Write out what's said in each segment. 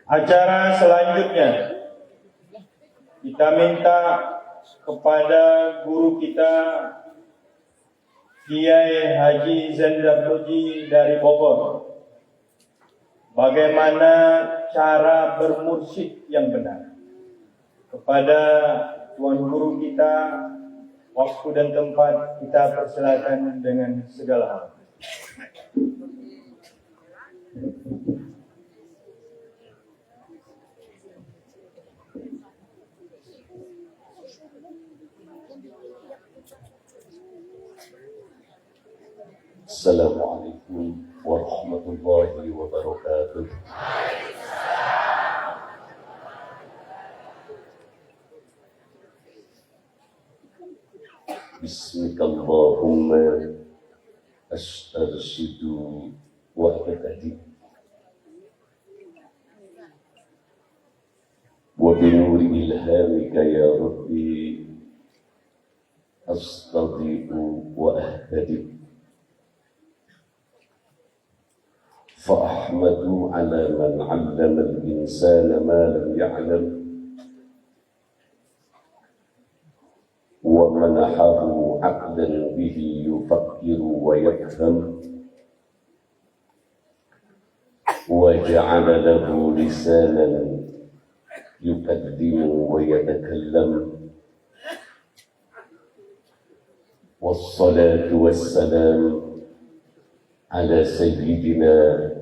Acara selanjutnya kita minta kepada guru kita Kiai Haji Zandar Puji dari Bogor, bagaimana cara bermursyid yang benar. Kepada Tuan Guru kita, waktu dan tempat kita persilakan dengan segala hal. Assalamualaikum warahmatullahi wabarakatuh. Bismillahirrahmanirrahim. Arsyidu wa aqtadi wa binuri ilhamika ya Rabbi astadi'u wa ahtadi. فأحمد على من علم الإنسان ما لم يعلم ومنحه عقلا به يفكر ويفهم وجعل له لسانا يقدم ويتكلم والصلاة والسلام على سيدنا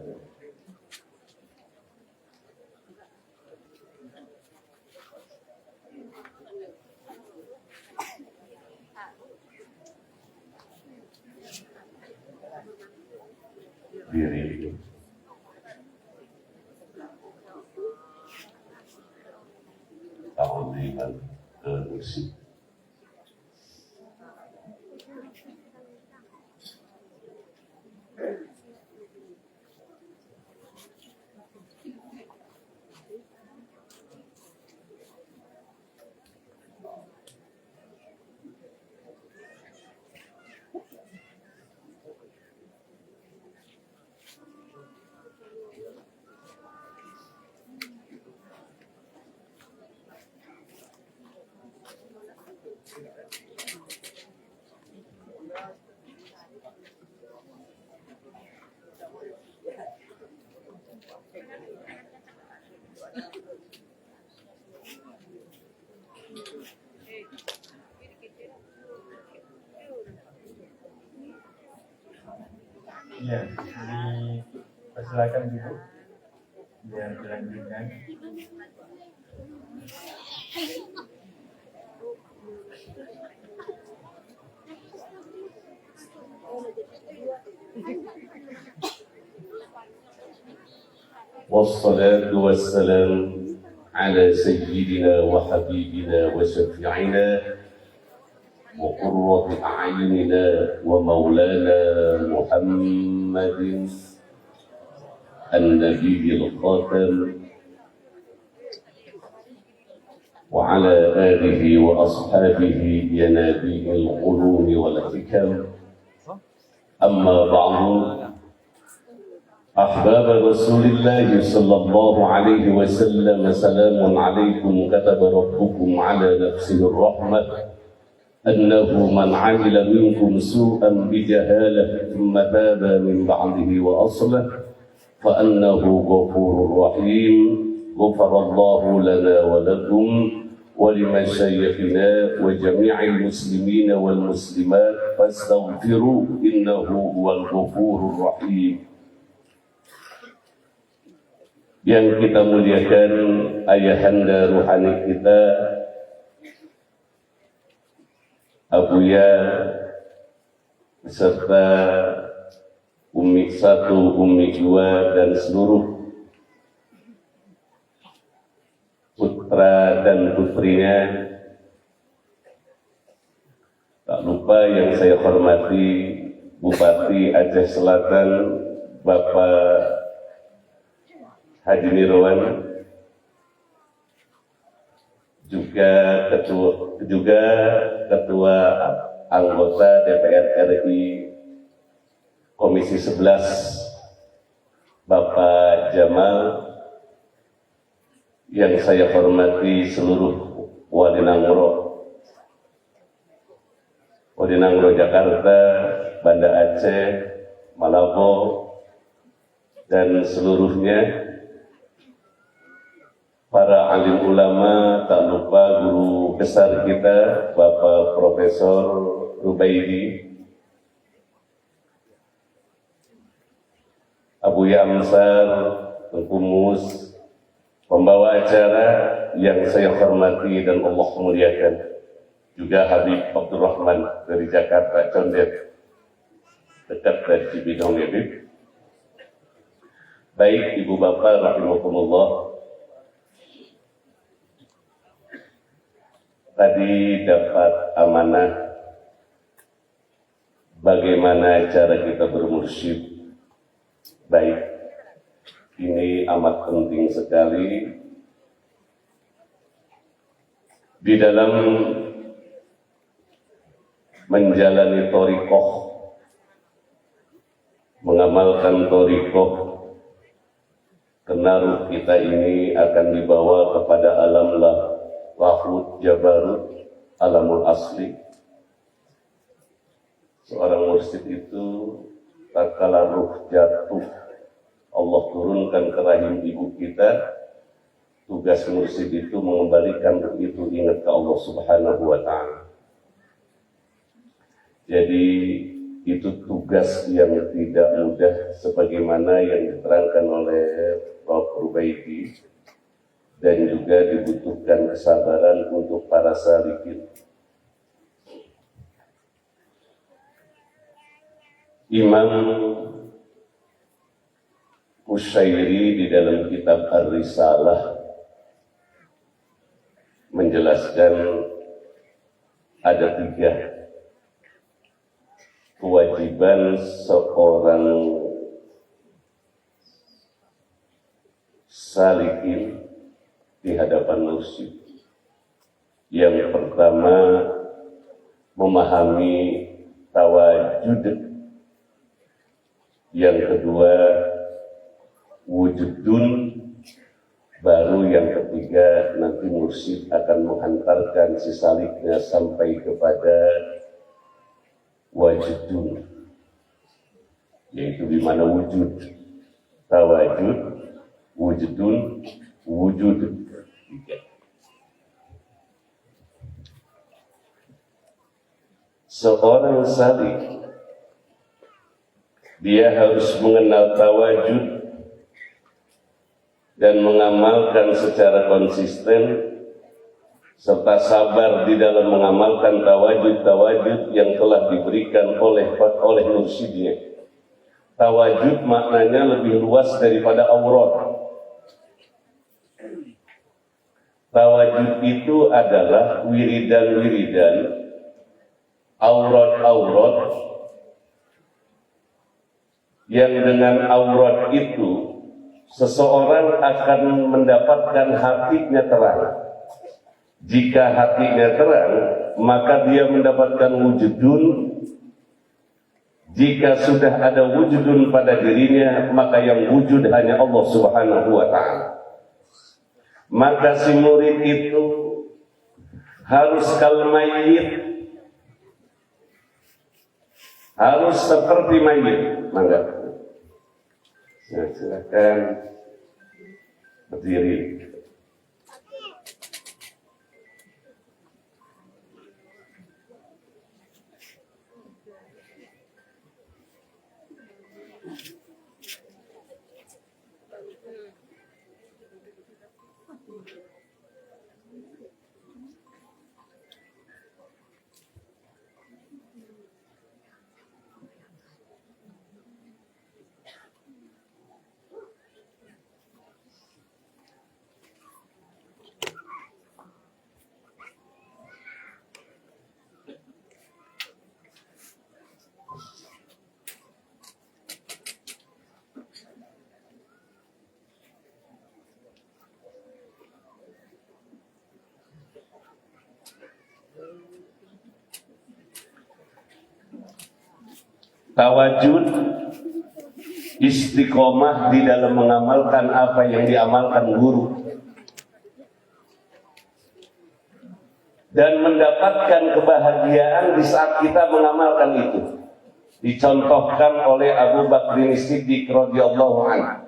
diri ta'ziman al-mursyid. Ya, dipersilakan dulu biar dilanjutkan. والصلاة والسلام على سيدنا وحبيبنا وشفيعنا وقرة أعيننا ومولانا محمد النبي الخاتم وعلى آله وأصحابه ينابيع العلوم والحكم. أما بعد، أحباب رسول الله صلى الله عليه وسلم، سلام عليكم. كتب ربكم على نفسه الرحمة أنه من عمل منكم سوءا بجهالة ثم تاب من بعده وأصلح فأنه غفور رحيم. غفر الله لنا ولكم ولمشايخنا وجميع المسلمين والمسلمات فاستغفروا إنه هو الغفور الرحيم. Yang kita muliakan ayahanda ruhani kita, Abuya beserta Umi 1, Umi 2 dan seluruh putra dan putrinya. Tak lupa yang saya hormati Bupati Aceh Selatan Bapak Haji Nirwan, juga ketua anggota DPR RI Komisi 11 Bapak Jamal, yang saya hormati seluruh Wali Nangro Jakarta, Banda Aceh, Malabo, dan seluruhnya, para alim ulama, tak lupa guru besar kita, Bapak Profesor Rubaidi, Abu Yamsar, Tengkumus, pembawa acara yang saya hormati dan Allah muliakan, juga Habib Abdurrahman dari Jakarta, Condet, dekat dari Cibinong Habib. Baik Ibu Bapak rahimakumullah, tadi dapat amanah bagaimana cara kita bermursyid. Baik, ini amat penting sekali di dalam menjalani thariqah, mengamalkan thariqah, karena ruh kita ini akan dibawa kepada alam lahut jabarut, alamul asli. Seorang mursyid itu tatkala ruh jatuh, Allah turunkan ke rahim ibu kita. Tugas mursyid itu mengembalikan ruh itu ingat ke Allah Subhanahu wa ta'ala. Jadi itu tugas yang tidak mudah, sebagaimana yang diterangkan oleh Prof. Rubaidi, dan juga dibutuhkan kesabaran untuk para salikin. Imam Qushairi di dalam kitab Ar-Risalah menjelaskan ada 3 kewajiban seorang salikin di hadapan mursyid. Yang pertama, memahami tawajud. Yang kedua, wujudun. Baru yang ketiga, nanti mursyid akan menghantarkan si saliknya sampai kepada wajudun, yaitu di mana wujud, tawajud, wujudun, wujud. Seorang salik, dia harus mengenal tawajud dan mengamalkan secara konsisten, serta sabar di dalam mengamalkan tawajud yang telah diberikan oleh mursyidnya. Tawajud maknanya lebih luas daripada aurat. Tawajud itu adalah wiridan-wiridan, aurat-aurat, yang dengan aurat itu seseorang akan mendapatkan hatinya terang. Jika hatinya terang, maka dia mendapatkan wujudun. Jika sudah ada wujudun pada dirinya, maka yang wujud hanya Allah Subhanahu wa ta'ala. Maka si murid itu harus kalmayit, harus seperti mayit. Mangga. Silakan berdiri. Tawajud, istiqomah di dalam mengamalkan apa yang diamalkan guru. dan mendapatkan kebahagiaan di saat kita mengamalkan itu. Dicontohkan oleh Abu Bakar Siddiq radhiyallahu anhu.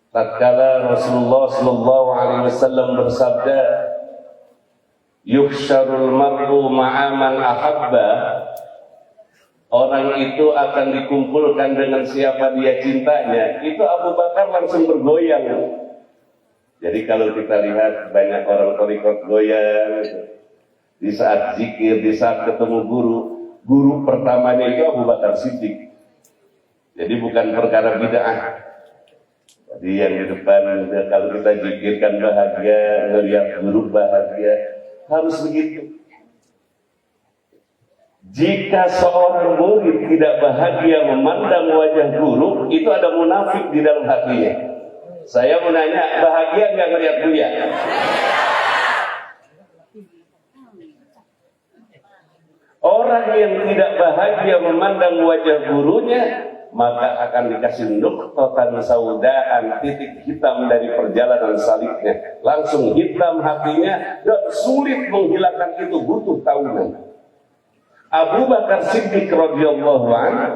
Tatkala Rasulullah sallallahu alaihi wasallam bersabda, "Yuhsyarul mar'u ma'a man ahabba." Orang itu akan dikumpulkan dengan siapa dia cintanya. Itu Abu Bakar langsung bergoyang. Jadi kalau kita lihat banyak orang thariqat goyang di saat zikir, di saat ketemu guru pertamanya itu Abu Bakar Siddiq. Jadi bukan perkara bid'ah. Jadi yang di depan kalau kita zikirkan bahagia, melihat guru bahagia, harus begitu. Jika seorang murid tidak bahagia memandang wajah guru, itu ada munafik di dalam hatinya. Saya mau nanya, bahagia nggak ngeliat Buya? Orang yang tidak bahagia memandang wajah gurunya, maka akan dikasih nuqtatan saudaan, titik hitam dari perjalanan saliknya. Langsung hitam hatinya dan sulit menghilangkan itu, butuh tahunan. Abu Bakar Siddiq radhiyallahu anhu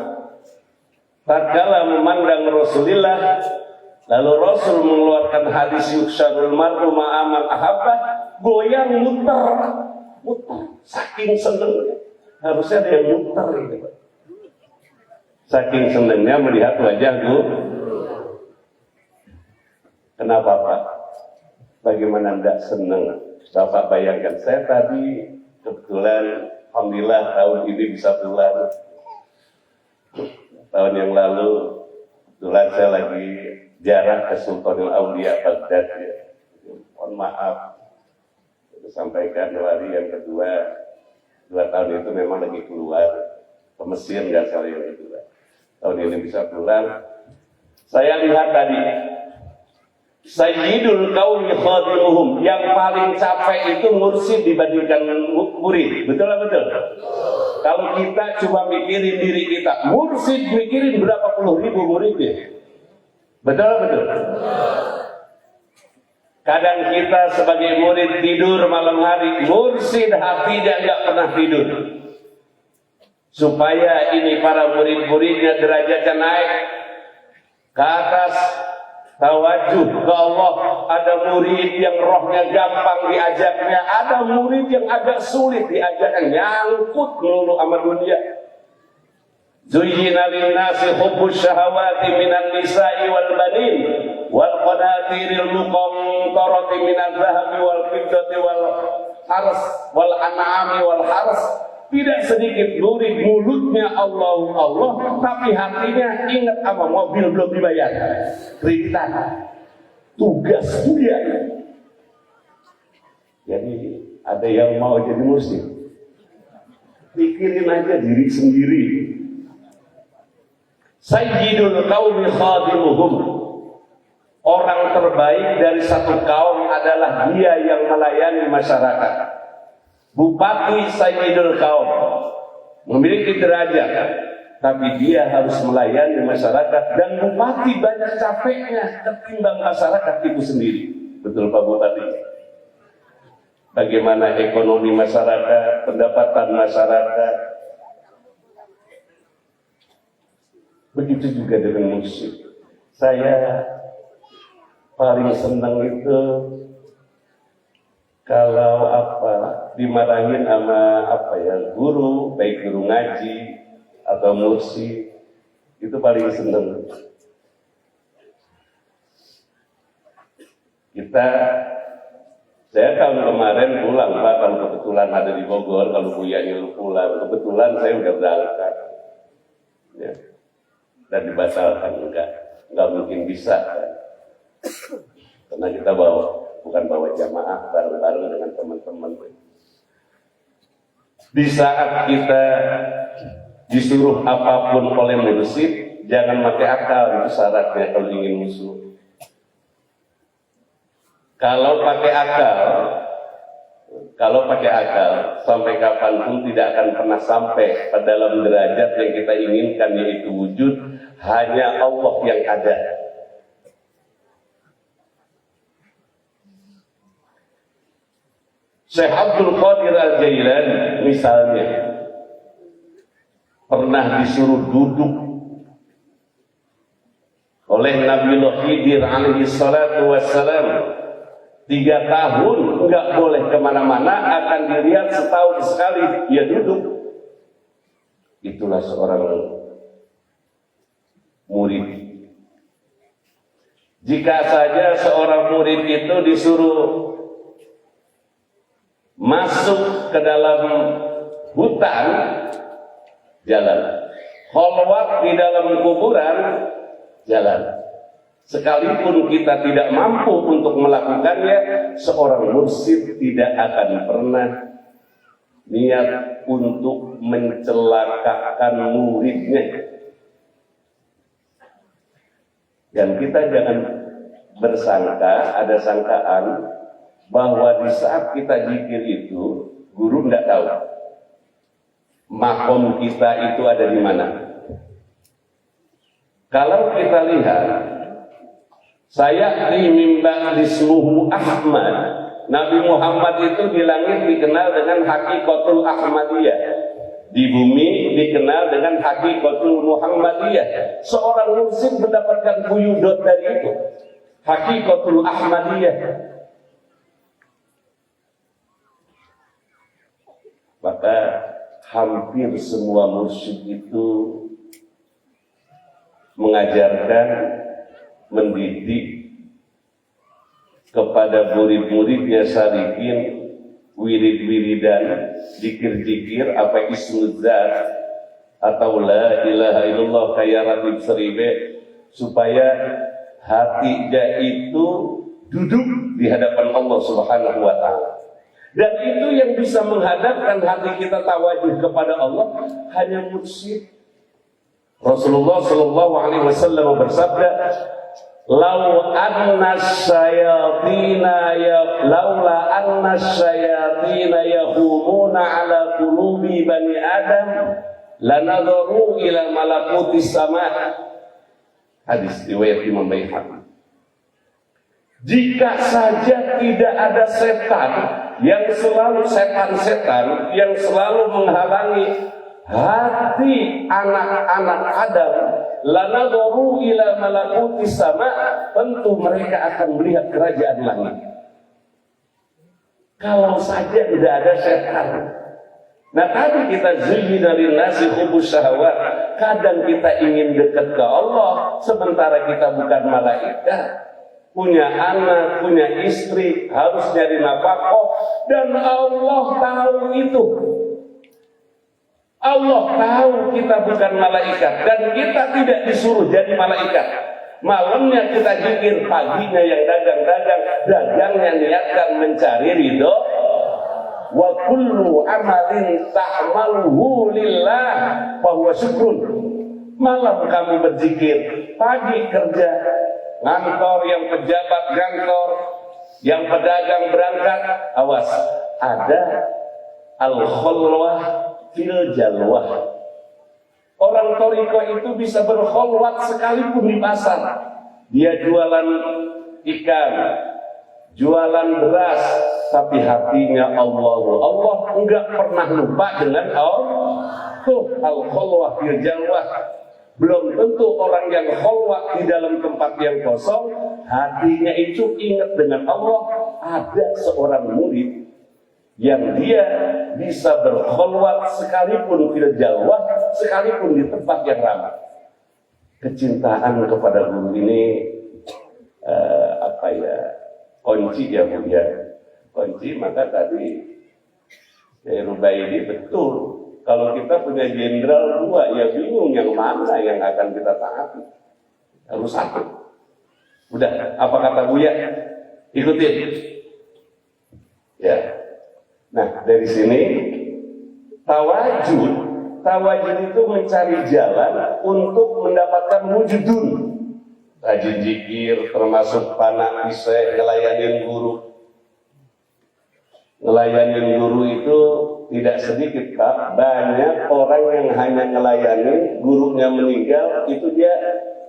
tatkala memandang Rasulullah, lalu Rasul mengeluarkan hadis yuhsyarul mar'u ma'a man ahabba, goyang muter, saking senengnya. Harusnya ada yang muter gitu. Saking senengnya melihat wajah guru. Kenapa Pak? Bagaimana tidak senang? Bapak bayangkan, saya tadi kebetulan alhamdulillah tahun ini bisa pulang. Tahun yang lalu kebetulan saya lagi ziarah ke Sultanul Aulia Baghdad ya. Mohon maaf, sampaikan hari yang kedua, 2 tahun itu memang lagi keluar ke Mesir, nggak salah yang kedua. Tahun ini bisa pulang. Saya lihat tadi Sayyidul qaumi khadimuhum, yang paling capek itu mursyid dibandingkan murid. Betul lah, betul. Kalau kita coba mikirin diri kita, mursyid mikirin berapa puluh ribu muridnya. Betul lah, betul. Kadang kita sebagai murid tidur malam hari, mursyid hatinya nggak pernah tidur. Supaya ini para murid-muridnya derajatnya naik ke atas, tawajuh ke Allah. Ada murid yang rohnya gampang diajaknya, ada murid yang agak sulit diajaknya, nyangkut melulu sama dunia. Zuyyina lin-nasi hubbus syahawati minan nisa'i wal banin wal qanatiril muqantarati minadh dhahabi wal fiddati wal hars wal an'ami wal hars. Tidak sedikit murid mulutnya Allah Allah, tapi hatinya ingat sama mobil belum dibayar, kreditan, tugas dia. Jadi ada yang mau jadi muslim, pikirin aja diri sendiri. Sayyidul qaumi khadimuhum, orang terbaik dari satu kaum adalah dia yang melayani masyarakat. Bupati Sayyidul Qaum memiliki derajat, tapi dia harus melayani masyarakat, dan bupati banyak capeknya ketimbang masyarakat itu sendiri. Betul Pak Bupati? Bagaimana ekonomi masyarakat, pendapatan masyarakat. Begitu juga dengan musik. Saya paling senang itu kalau dimarahin sama guru, baik guru ngaji atau mursi, itu paling seneng. Saya tahun kemarin pulang Pak, kalau kebetulan ada di Bogor, kalau Buya nyuruh pulang, kebetulan saya udah berangkat, ya. Dan dibatalkan, enggak mungkin bisa, kan? Karena kita bukan bawa jamaah bareng-bareng dengan teman-teman. Di saat kita disuruh apapun oleh mursyid, jangan pakai akal, itu syaratnya kalau ingin musuh. Kalau pakai akal, sampai kapanpun tidak akan pernah sampai pada dalam derajat yang kita inginkan, yaitu wujud hanya Allah yang ada. Syekh Abdul Qadir Al-Jailani misalnya pernah disuruh duduk oleh Nabiullah Khidir alaihi salatu wassalam 3 tahun, nggak boleh kemana-mana, akan dilihat setahun sekali dia duduk. Itulah seorang murid. Jika saja seorang murid itu disuruh masuk ke dalam hutan, jalan. Khalwat di dalam kuburan, jalan. Sekalipun kita tidak mampu untuk melakukannya, seorang mursyid tidak akan pernah niat untuk mencelakakan muridnya. Dan kita jangan bersangka, ada sangkaan bahwa di saat kita zikir itu guru tidak tahu makom kita itu ada di mana. Kalau kita lihat, saya mimba ismuhu Ahmad, Nabi Muhammad itu di langit dikenal dengan hakikatul Ahmadiyah, di bumi dikenal dengan hakikatul Muhammadiyah. Seorang mursyid mendapatkan buyudot dari itu, hakikatul Ahmadiyah. Maka hampir semua mursyid itu mengajarkan, mendidik kepada murid-muridnya salikin wirid-wiridan, zikir-zikir, apa ismudzat atau la ilaha illallah kayak ratib seribe, supaya hatinya itu duduk di hadapan Allah Subhanahu wa ta'ala. Dan itu yang bisa menghadapkan hati kita tawajuh kepada Allah hanya mursyid. Rasulullah Shallallahu Alaihi Wasallam bersabda, "Lau anna syayatina laula anna syayatina yahumuna ala qulubi bani Adam, lanadharu ila malakutis sama." Hadis riwayat Imam Baihaqi. Jika saja tidak ada setan yang selalu setan-setan yang selalu menghalangi hati anak-anak Adam, lanadharu ila malakutis sama, tentu mereka akan melihat kerajaan langit. Kalau saja tidak ada setan. Nah, tadi kita zuyyina linnasi hubbus syahawat. Kadang kita ingin dekat ke Allah sementara kita bukan malaikat. Punya anak, punya istri, harus nyari nafkah, dan Allah tahu itu. Allah tahu kita bukan malaikat, dan kita tidak disuruh jadi malaikat. Malamnya kita zikir, paginya yang dagang-dagang, dagangnya niatkan mencari ridho. Wa kullu amalin ta'maluhu lillah bahwa syukrun. Malam kamu berzikir, pagi kerja, ngantor, yang pejabat ngantor, yang pedagang berangkat, awas, ada al-khulwah fil jalwah. Orang thariqah itu bisa berkholwat sekalipun di pasar. Dia jualan ikan, jualan beras, tapi hatinya Allah. Allah enggak pernah lupa dengan Allah. Tuh, al-khulwah fil jalwah. Belum tentu orang yang kholwat di dalam tempat yang kosong, hatinya itu ingat dengan Allah. Ada seorang murid yang dia bisa berkholwat sekalipun fil jalwah, sekalipun di tempat yang ramai. Kecintaan kepada guru ini kunci ya Bu ya. Kunci. Maka tadi Rubaidi betul. Kalau kita punya jenderal 2, ya bingung yang mana yang akan kita taati. Harus satu. Udah, apa kata Buya? Ikutin. Ya. Nah, dari sini tawajud itu mencari jalan untuk mendapatkan wujudun. Rajin zikir, termasuk panak bisa ngelayanin guru. Ngelayanin guru itu tidak sedikit, Pak. Banyak orang yang hanya ngelayanin, gurunya meninggal, itu dia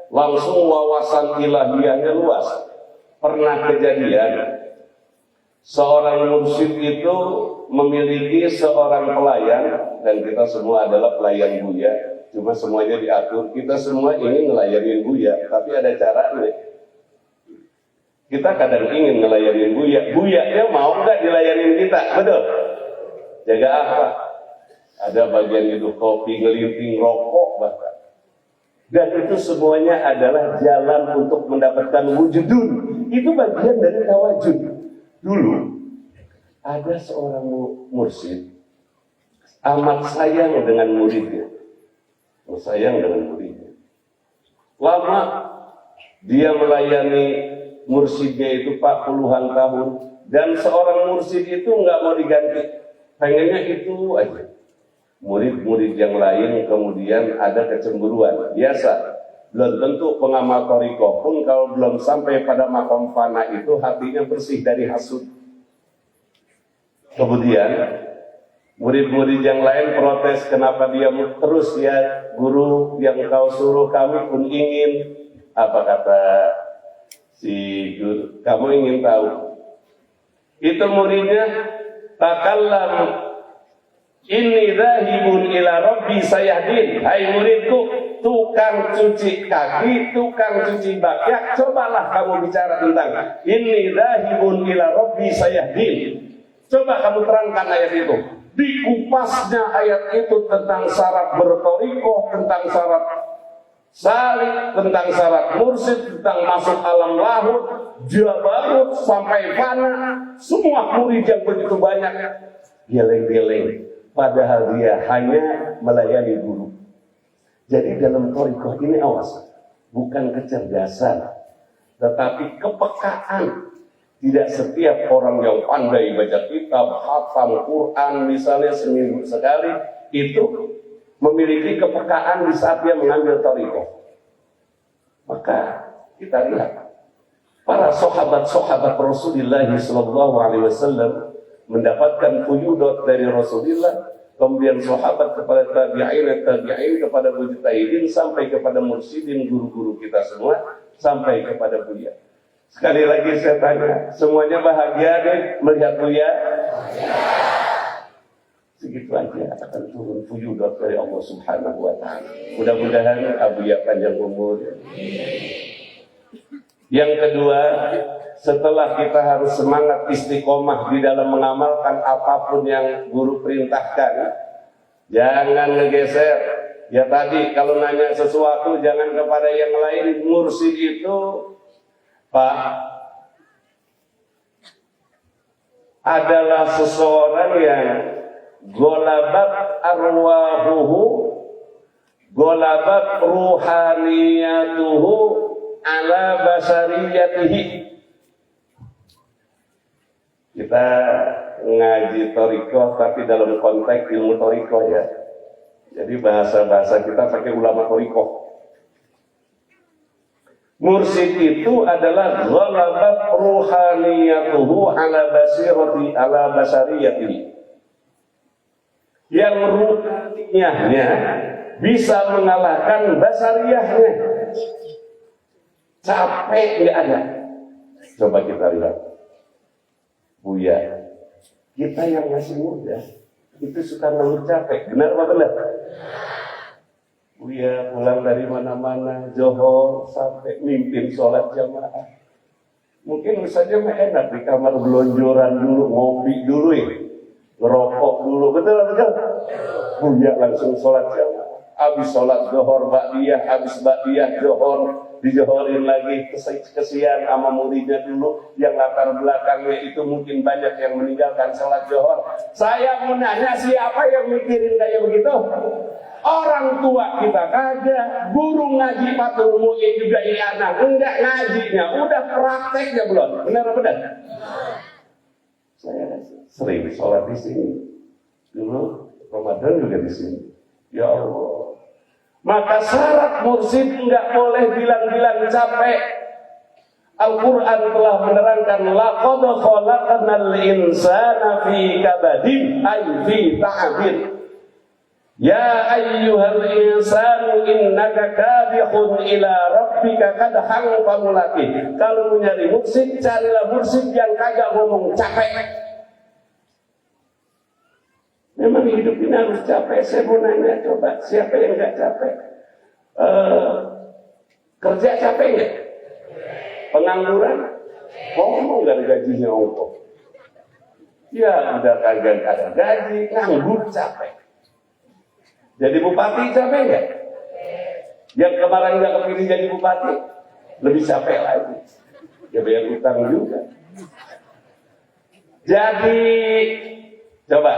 langsung wawasan ilahiyahnya luas. Pernah kejadian Seorang mursyid itu memiliki seorang pelayan, dan kita semua adalah pelayan Buya. Cuma semuanya diatur. Kita semua ingin ngelayanin Buya, tapi ada caranya. Kita kadang ingin ngelayanin Buya. Buyanya mau nggak dilayanin kita? Betul? Jaga apa? Ada bagian itu kopi, ngelinting, rokok bahkan. Dan itu semuanya adalah jalan untuk mendapatkan wujudun. Itu bagian dari tawajud. Dulu ada seorang mursyid amat sayang dengan muridnya. Sayang dengan muridnya. Lama dia melayani mursyidnya itu puluhan tahun, dan seorang mursyid itu nggak mau diganti, pengennya itu aja. Murid-murid yang lain kemudian ada kecemburuan. Biasa, belum tentu pengamal thariqah pun kalau belum sampai pada makom fana itu hatinya bersih dari hasud. Kemudian murid-murid yang lain protes, kenapa dia terus ya guru yang kau suruh kami pun ingin. Apa kata si guru? Kamu ingin tahu? Itu muridnya, takallam inni dhahibun ila rabbi sayahdin. Hai muridku, tukang cuci kaki, tukang cuci bakyak, cobalah kamu bicara tentang inni dhahibun ila rabbi sayahdin. Coba kamu terangkan ayat itu. Dikupasnya ayat itu tentang syarat bertorikoh, tentang syarat salik, tentang syarat mursyid, tentang masuk alam lahut, jabarut, sampai fana. Semua murid yang begitu banyak geleng-geleng, padahal dia hanya melayani guru. Jadi dalam thariqah ini awas, bukan kecerdasan, tetapi kepekaan. Tidak setiap orang yang pandai baca kitab, hafal Quran misalnya seminggu sekali, itu memiliki kepekaan di saat dia mengambil thariqah. Maka kita lihat para sahabat-sahabat Rasulullah SAW mendapatkan fuyudat dari Rasulullah, kemudian sahabat kepada tabi'in kepada mujtahidin, sampai kepada mursyidin, guru-guru kita semua, sampai kepada Buya. Sekali lagi saya tanya, semuanya bahagia deh melihat Buya? Segitu aja akan turun fuyudat dari Allah Subhanahu wa Ta'ala. Mudah-mudahan Buya panjang umur. Yang kedua, setelah kita harus semangat istiqomah di dalam mengamalkan apapun yang guru perintahkan, jangan ngegeser. Ya tadi kalau nanya sesuatu jangan kepada yang lain. Mursyid itu, Pak, adalah seseorang yang golabat arwahuhu, golabat ruhaniyatuhu ala basariyatihi. Kita ngaji thariqah tapi dalam konteks ilmu thariqah ya. Jadi bahasa-bahasa kita pakai ulama thariqah. Mursyid itu adalah ghalabat ruhaniyatuhu ala basariyatihi. Yang ruhaniyahnya bisa mengalahkan basariyahnya. Capek nggak ada. Coba kita lihat Buya, kita yang masih muda itu suka ngeluh capek, benar apa benar? Buya pulang dari mana-mana, johor sampai mimpin sholat jamaah. Mungkin saja enak di kamar belonjoran dulu, ngopi dulu ya, ngerokok dulu, betul? Buya langsung sholat jamaah. Habis sholat johor ba'diyah, habis ba'diyah johor, dijohorin lagi, kesian sama muridnya dulu yang latar belakangnya itu mungkin banyak yang meninggalkan sholat johor. Saya mau nanya, siapa yang mikirin kayak begitu? Orang tua kita kagak, guru ngaji Fathul Mu'in juga ini anak enggak ngajinya, udah prakteknya belum? Benar benar? Saya sering sholat di sini, dulu Ramadan juga di sini. Ya Allah. Maka syarat mursyid enggak boleh bilang-bilang capek. Al-Quran telah menerangkan laqad khalaqnal insana fi kabadin ay fi ta'abir. Ya ayyuhal insanu innaka kadihun ila rabbika kadhan famulaqih. Kalau mau nyari mursyid, carilah mursyid yang kagak ngomong capek. Memang hidup ini harus capek. Saya mau nanya, coba siapa yang gak capek? Kerja capek nggak? Pengangguran? Ngomong gak ada gajinya ongkos. Ya udah kagak ada gaji, nganggur capek. Jadi bupati capek nggak? Yang kemarin nggak kepilih jadi bupati lebih capek lagi. Ya bayar utang juga. Jadi coba,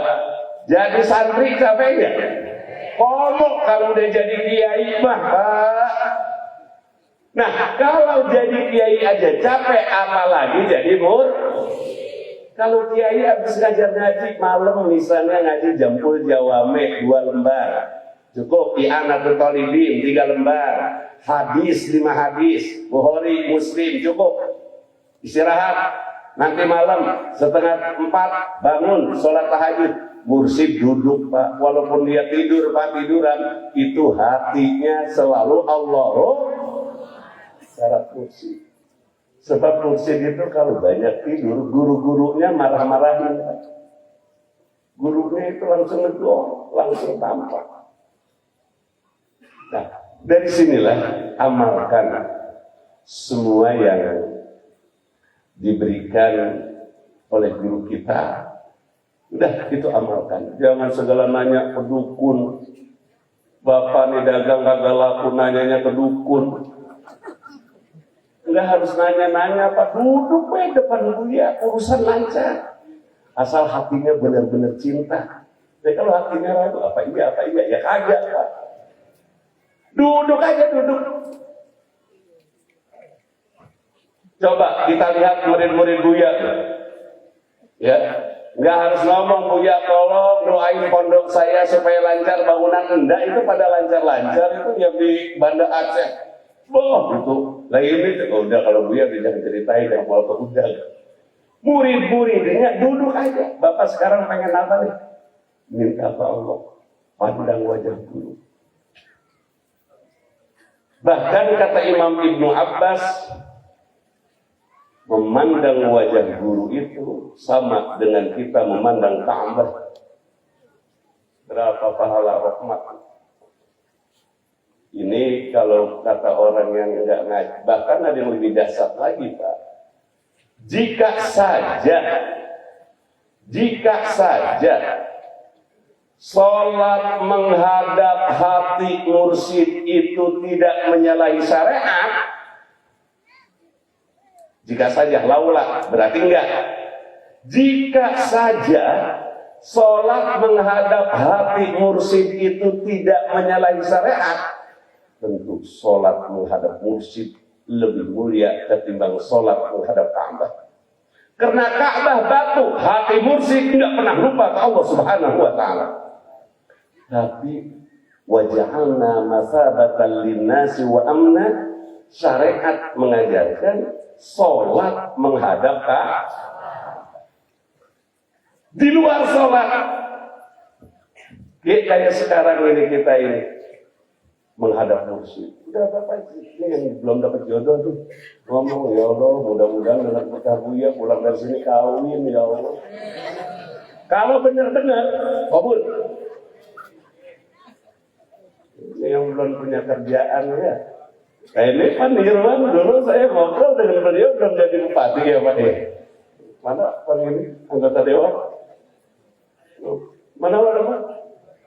jadi santri capek nggak? Ngomong kalau udah jadi kiai mah. Nah kalau jadi kiai aja capek, apalagi jadi Kalau kiai habis ngajar ngaji malam misalnya ngaji Jampul Jawame 2 lembar, cukup I'anatul Talibin 3 lembar, hadis 5 hadis, Bukhari Muslim cukup, istirahat, nanti malam 3:30 bangun sholat tahajud, mursyid duduk Pak, walaupun dia tidur Pak tiduran, itu hatinya selalu Allah syarat mursyid. Sebab mursyid itu kalau banyak tidur, guru-gurunya marah-marahin. Gurunya itu langsung ngedor, langsung tampak. Nah, dari sinilah amalkan semua yang diberikan oleh guru kita. Udah, itu amalkan. Jangan segala nanya ke dukun. Bapak nih dagang kagak laku nanyanya ke dukun. Enggak harus nanya-nanya Pak, duduk depan Buya, urusan lancar. Asal hatinya benar-benar cinta. Tapi kalau hatinya ragu, apa iya, ya kagak Pak. Duduk aja, duduk. Coba kita lihat murid-murid Buya. Ya, enggak harus ngomong Buya tolong doain pondok saya supaya lancar bangunan. Enggak, itu pada lancar-lancar itu yang di Banda Aceh. Gitu. Lah ini udah kalau Buya bisa ceritain yang mau udah. Murid-muridnya duduk aja. Bapak sekarang pengen apa nih? Minta ke Allah pandang wajah guru. Bahkan kata Imam Ibnu Abbas, memandang wajah guru itu sama dengan kita memandang Ka'bah. Berapa pahala rahmat. Ini kalau kata orang yang enggak ngaji, bahkan ada yang lebih dasar lagi Pak. Jika saja sholat menghadap hati mursyid itu tidak menyalahi syariat, jika saja laula berarti enggak. Jika saja sholat menghadap hati mursyid itu tidak menyalahi syariat, tentu sholat menghadap mursyid lebih mulia ketimbang sholat menghadap Ka'bah. Karena Ka'bah batu, hati mursyid tidak pernah lupa ke Allah Subhanahu wa Ta'ala. Tapi waja'alna masabatan linnasi wa amna, syariat mengajarkan sholat menghadap Ka'bah. Di luar sholat, kayak sekarang kita ini menghadap mursyid. Udah Bapak ini yang belum dapat jodoh tuh ngomong, ya Allah mudah-mudahan dengan berkah Buya pulang dari sini kawin ya Allah. Kalau benar-benar kabul. Ini yang belum punya kerjaan ya. Ini Pak Nirwan dulu saya ngobrol dengan beliau belum jadi bupati ya Pak ya. Mana Pak ini anggota dewan? Mana Pak?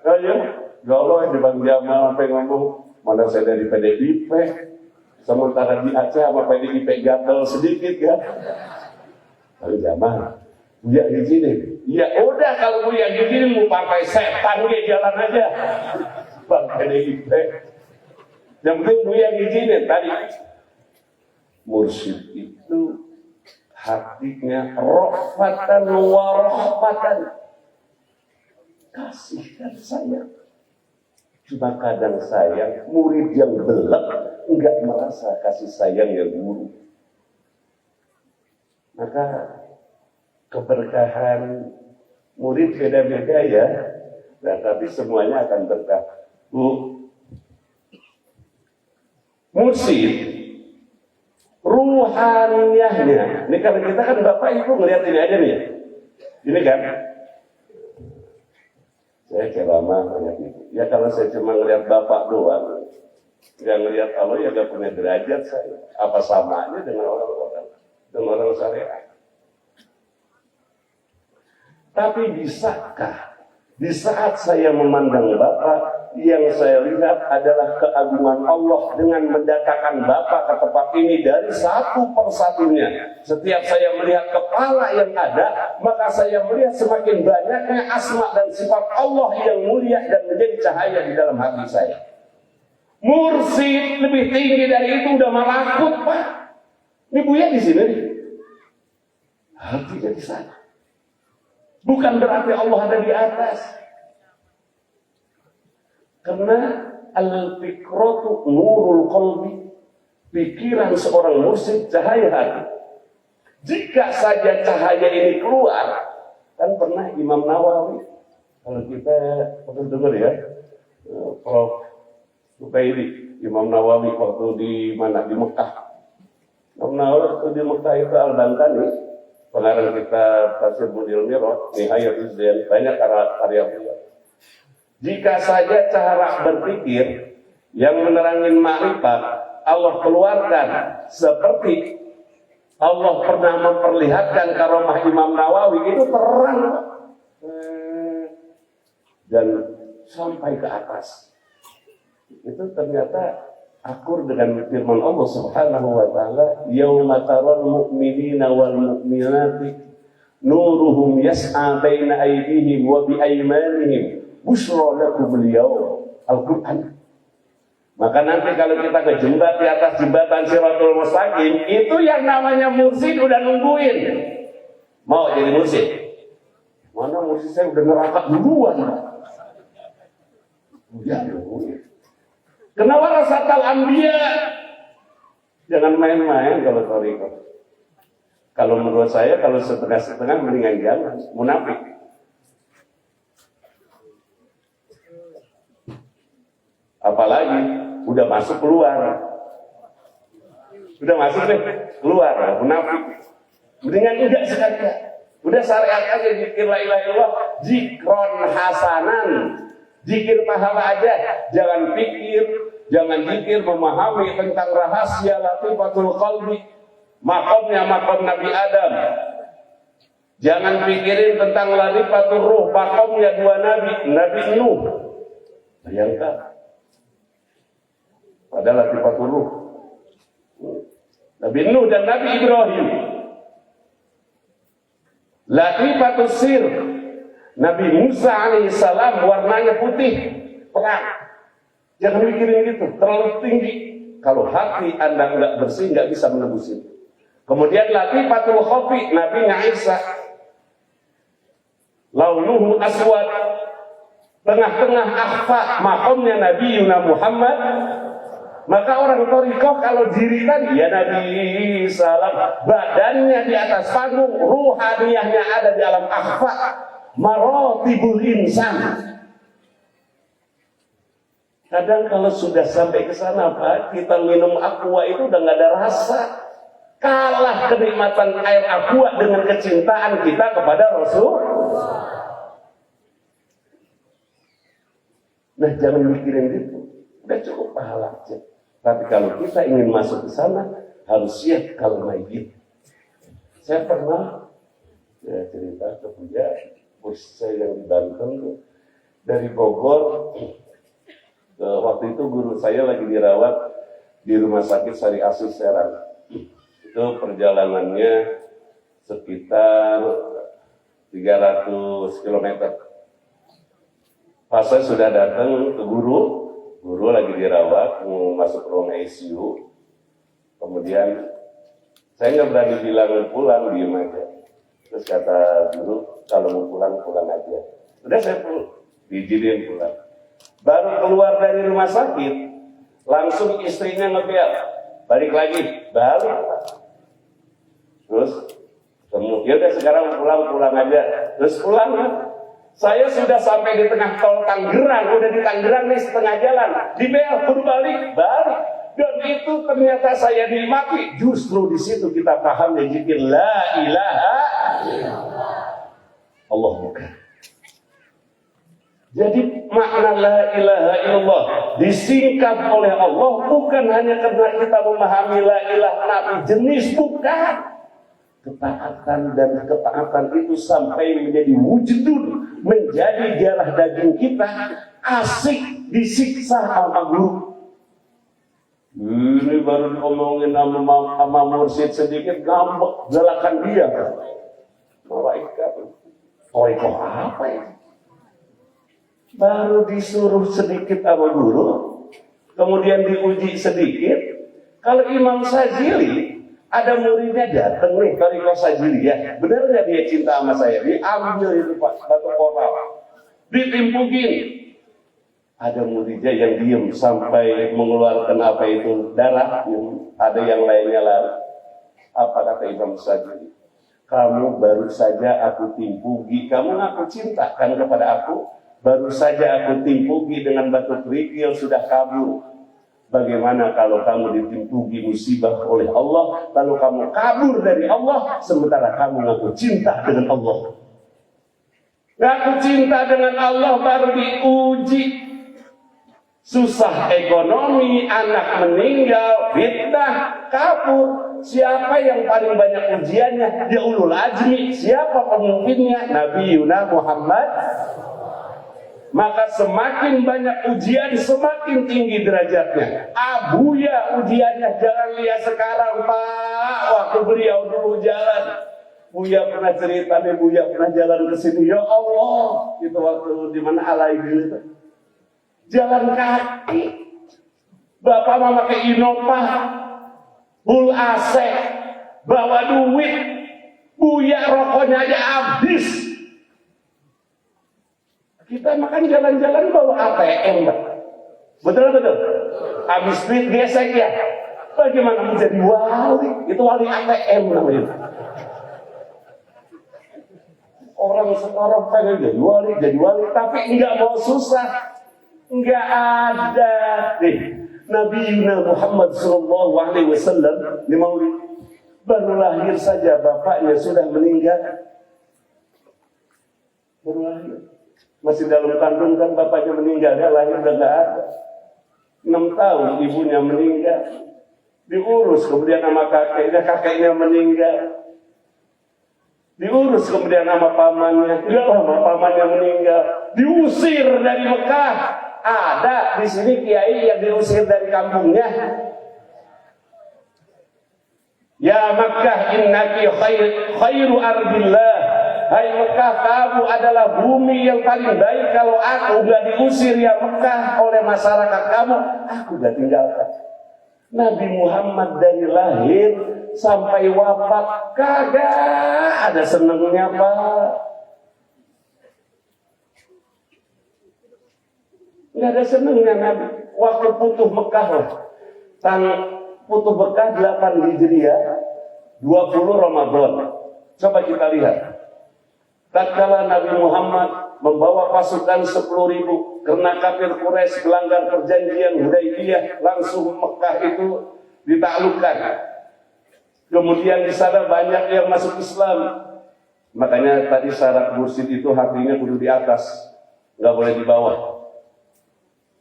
Ayo. Ya Allah di Bang Jamal sampai ngomong, mana saya dari PDIP, sementara di Aceh sama PDIP gatel sedikit kan. Bang Jamal, Buya ngizinin. Ya udah kalau Buya ngizinin mau partai setan dia jalan aja. Bang PDIP. Yang penting Buya ngizinin tadi. Mursyid itu hatinya rohfatan wa rohfatan. Kasihkan sayang. Cuma kadang sayang, murid yang belak enggak merasa kasih sayang yang guru. Maka keberkahan murid beda-beda ya. Nah, tapi semuanya akan berkah. Bu, mursyid ruhaniyahnya. Ini kalau kita kan Bapak Ibu ngelihat ini aja nih. Ini kan. Saya ceramah banyak itu. Ya kalau saya cuma ngelihat Bapak doang, nggak ngelihat Allah ya nggak punya derajat saya. Apa samanya dengan orang syariat? Tapi bisakah di saat saya memandang Bapak, yang saya lihat adalah keagungan Allah dengan mendatangkan Bapak ke tempat ini dari satu persatunya. Setiap saya melihat kepala yang ada, maka saya melihat semakin banyaknya asma dan sifat Allah yang mulia dan menjadi cahaya di dalam hati saya. Mursyid lebih tinggi dari itu udah malakut, Pak. Ini Buya di sini. Hatinya di sana. Bukan berarti Allah ada di atas. Karena al-fikratu nurul qalbi. Pikiran seorang mursyid cahaya hati. Jika saja cahaya ini keluar, kan pernah Imam Nawawi, kalau kita pernah dengar ya, Prof. Zubairi, Imam Nawawi waktu di mana, di Mekah. Imam Nawawi waktu di Mekah itu Al-Bantani, pengarang kita Tafsir Munil Mirot, Nihayatul Zain, banyak karya beliau. Jika saja cara berpikir yang menerangin makrifat Allah keluarkan seperti Allah pernah memperlihatkan karomah Imam Nawawi, itu terang dan sampai ke atas. Itu ternyata akur dengan firman Allah Subhanahu wa taala, yauma taral mu'minina wal mu'minati nuruhum yas'a baina aydihim wa bi aymanihim busyra lakum al-yawm. Al-Qur'an. Maka nanti kalau kita kejembat di atas jembatan Shiratul Mustaqim, itu yang namanya mursyid udah nungguin. Mau jadi mursyid? Mana mursyid saya udah neraka duluan. Udah nungguin. Kenapa rasatal anbiya? Jangan main-main kalau thariqah. Kalau menurut saya, kalau setengah-setengah mendingan jangan, munafik. Apalagi udah masuk keluar. Udah masuk deh, keluar, munafik. Mendingan enggak sekali. Udah syariat aja, zikir la ilaha illallah, zikron hasanan. Zikir pahala aja, jangan pikir, jangan zikir memahami tentang rahasia latifatul qalbi, makomnya makom Nabi Adam. Jangan pikirin tentang latifatul ruh, makomnya dua nabi, Nabi Nuh. Bayangkan, pada latifatul ruh, Nabi Nuh dan Nabi Ibrahim. Latifatul sir, Nabi Musa alaihissalam warnanya putih, perang. Jangan mikirin gitu, terlalu tinggi. Kalau hati Anda nggak bersih, nggak bisa menembus itu. Kemudian latifatul khafi, Nabi Isa, launuhu aswad, tengah-tengah akhfa, makomnya Nabi Muhammad. Maka orang thariqah kalau dirikan, ya Nabi salam, badannya di atas panggung, ruhaniyahnya ada di alam akhfa. Maratibul insan. Kadang kalau sudah sampai ke sana, Pak, kita minum aqua itu udah nggak ada rasa. Kalah kenikmatan air aqua dengan kecintaan kita kepada Rasul. Nah, jangan mikirin gitu. Udah cukup pahala aja. Tapi kalau kita ingin masuk ke sana, harus siap kalau mayit. Saya pernah cerita ke Buya, bos saya yang di Banten, dari Bogor. Waktu itu guru saya lagi dirawat di Rumah Sakit Sari Asih Serang. Itu perjalanannya sekitar 300 km. Pas saya sudah datang ke guru lagi dirawat, mau masuk ruang ICU. Kemudian saya nggak berani bilang pulang, diem aja. Terus kata guru, kalau mau pulang, pulang aja. Udah saya pulang, diizinin pulang. Baru keluar dari rumah sakit, langsung istrinya ngebel, balik lagi, balik. Terus, ya udah sekarang pulang aja. Terus pulang, Saya sudah sampai di tengah tol Tangerang, udah di Tangerang nih setengah jalan, di bel kudu balik. Dan itu ternyata saya nikmati. Justru di situ kita paham ya zikir la ilaha Allah bukan. Jadi makna la ilaha illallah disingkat oleh Allah bukan hanya karena kita memahami la ilaha nabi jenis, bukan. Ketaatan dan ketaatan itu sampai menjadi wujudun, menjadi darah daging kita, asik disiksa sama guru. Ini baru ngomongin sama mursyid sedikit, ngambek, galakan dia. Malaikat, kok apa ya? Baru disuruh sedikit sama guru, kemudian diuji sedikit. Kalau Imam Sajili, ada muridnya datang nih dari Sajiliyah, benar nggak dia cinta sama saya? Diambil itu Pak batu koral, ditimpugin. Ada muridnya yang diam sampai mengeluarkan apa itu darah, ada yang lainnya lari. Apa kata Imam Sajili? Kamu baru saja aku timpugi, kamu ngaku cinta kan kepada aku? Baru saja aku timpugi dengan batu kerikil sudah kabur. Bagaimana kalau kamu ditimpugi musibah oleh Allah, lalu kamu kabur dari Allah, sementara kamu ngaku cinta dengan Allah. Ngaku cinta dengan Allah baru diuji. Susah ekonomi, anak meninggal, fitnah, kabur. Siapa yang paling banyak ujiannya? Ya ulul azmi. Siapa pemimpinnya? Nabi Muhammad. Maka semakin banyak ujian, semakin tinggi derajatnya. Abuya ujiannya, jangan lihat sekarang Pak, waktu beliau dulu jalan. Buya pernah cerita nih, Buya pernah jalan ke sini. Ya Allah, itu waktu di mana Alaidil itu. Jalan kaki. Bapak mama pakai Innova, full AC, bawa duit. Buya rokoknya aja habis. Kita makan jalan-jalan bawa ATM, Pak. Betul. Habis duit gesek ya. Bagaimana menjadi wali? Itu wali ATM namanya. Orang sekarang pengen jadi wali, tapi enggak mau susah. Enggak ada. Nih, Nabi Muhammad SAW di Maulid baru lahir saja bapaknya sudah meninggal. Baru lahir. Masih dalam kandung kan bapaknya meninggal, dia lahir udah gak ada. 6 tahun ibunya meninggal, diurus kemudian sama kakeknya meninggal, diurus kemudian sama pamannya, gak lama pamannya meninggal, diusir dari Mekah. Ada di sini kiai yang diusir dari kampungnya. Ya Makkah innaki khairu ardillah. Hai Mekah, kamu adalah bumi yang paling baik. Kalau aku gak diusir ya Mekah oleh masyarakat kamu, aku gak tinggalkan. Nabi Muhammad dari lahir sampai wafat kagak ada senengnya Pak. Gak ada senengnya Nabi. Waktu putuh Mekah lah, putuh Mekah 8 Hijriah 20 Ramadan. Coba kita lihat. Tatkala Nabi Muhammad membawa pasukan 10.000 karena kafir Quraisy melanggar perjanjian Hudaybiyah, langsung Mekah itu ditaklukkan. Kemudian di sana banyak yang masuk Islam. Makanya tadi syarat mursyid itu hatinya kudu di atas, nggak boleh di bawah.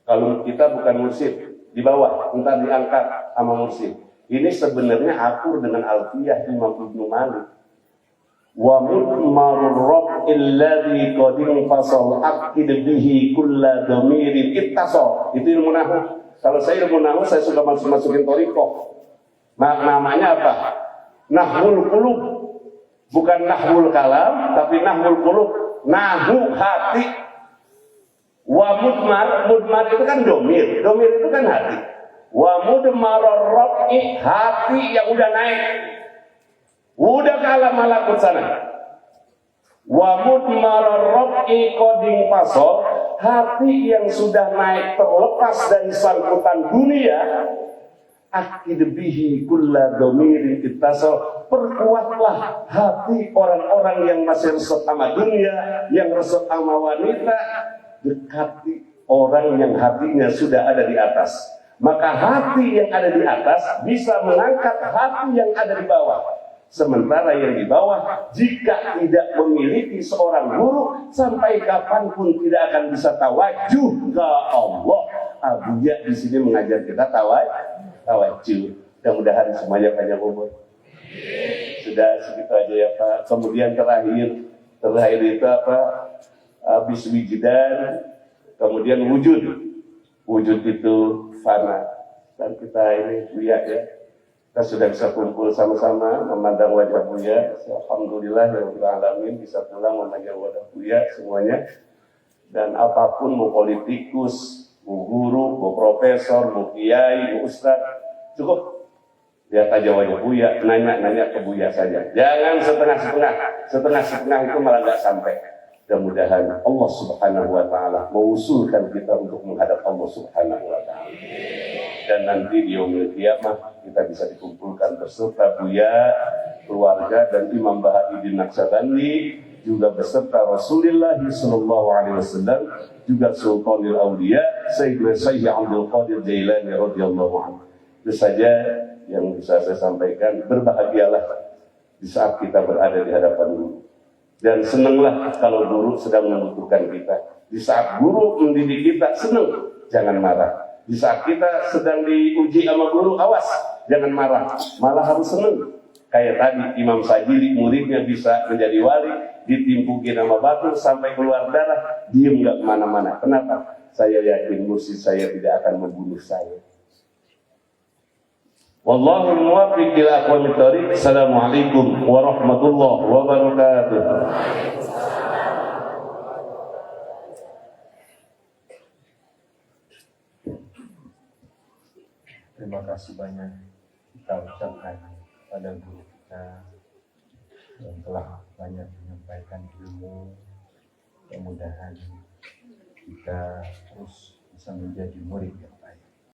Kalau kita bukan mursyid, di bawah, entar diangkat sama mursyid. Ini sebenarnya akur dengan Alfiyah Imam Ibnu Malik. Wa mudmarur rab'il ladzi qadim fasal aqid bihi kulla dhamirin ittasal. Itu ilmu nahwu. Kalau saya ilmu nahwu saya sudah masukin thariqah. Namanya apa? Nahwul qulub. Bukan nahwul kalam, tapi nahwul qulub. Nahwu hati. Wa mudmar itu kan domir itu kan hati. Wa mudmarur rab'i, hati yang udah naik. Udah kalah malakut sana. Wa mudmarar rab'i qading fasal, hati yang sudah naik terlepas dari sangkutan dunia, akid bihi kulla dhamirin ittasal. Perkuatlah hati orang-orang yang masih resep sama dunia, yang resep sama wanita. Dekati orang yang hatinya sudah ada di atas. Maka hati yang ada di atas bisa mengangkat hati yang ada di bawah. Sementara yang di bawah, jika tidak memiliki seorang guru, sampai kapanpun tidak akan bisa tawajuh ke Allah. Abuya di sini mengajar kita tawajuh. Mudah-mudahan semuanya banyak umur. Sudah segitu aja ya Pak. Kemudian terakhir itu apa? Habis wijidan, kemudian wujud. Wujud itu fana. Dan kita ini Buya ya. Kita sudah bisa kumpul sama-sama memandang wajah Buya. Alhamdulillah ya alamin bisa pulang memandang wajah Buya semuanya. Dan apapun mau politikus, mau guru, mau profesor, mau kiai, mau ustaz, cukup lihat aja wajah Buya, nanya ke Buya saja. Jangan setengah-setengah. Setengah-setengah itu malah nggak sampai. Mudah-mudahan Allah Subhanahu wa taala mengusulkan kita untuk menghadap Allah Subhanahu wa taala. Dan nanti di yaumil qiyamah kita bisa dikumpulkan beserta Buya, keluarga dan Imam Bahauddin Naqsyabandi, juga beserta Rasulullah sallallahu alaihi wasallam, juga Sultanul Auliya Sayyidina Syekh Abdul Qadir Jailani radhiyallahu anhu. Itu saja yang bisa saya sampaikan. Berbahagialah di saat kita berada di hadapan guru. Dan senanglah kalau guru sedang membutuhkan kita. Di saat guru mendidik kita, senang, jangan marah. Di saat kita sedang diuji sama guru, awas, jangan marah. Malah harus senang. Kayak tadi Imam Sajili, muridnya bisa menjadi wali, ditimpukin sama batu sampai keluar darah, diem nggak kemana-mana. Kenapa? Saya yakin mursyid saya tidak akan membunuh saya. Wallahu muwaffiq ila aqwamit thoriq. Assalamualaikum warahmatullahi wabarakatuh. Terima kasih banyak kita ucapkan pada guru kita yang telah banyak menyampaikan ilmu. Mudah-mudahan kita terus bisa menjadi murid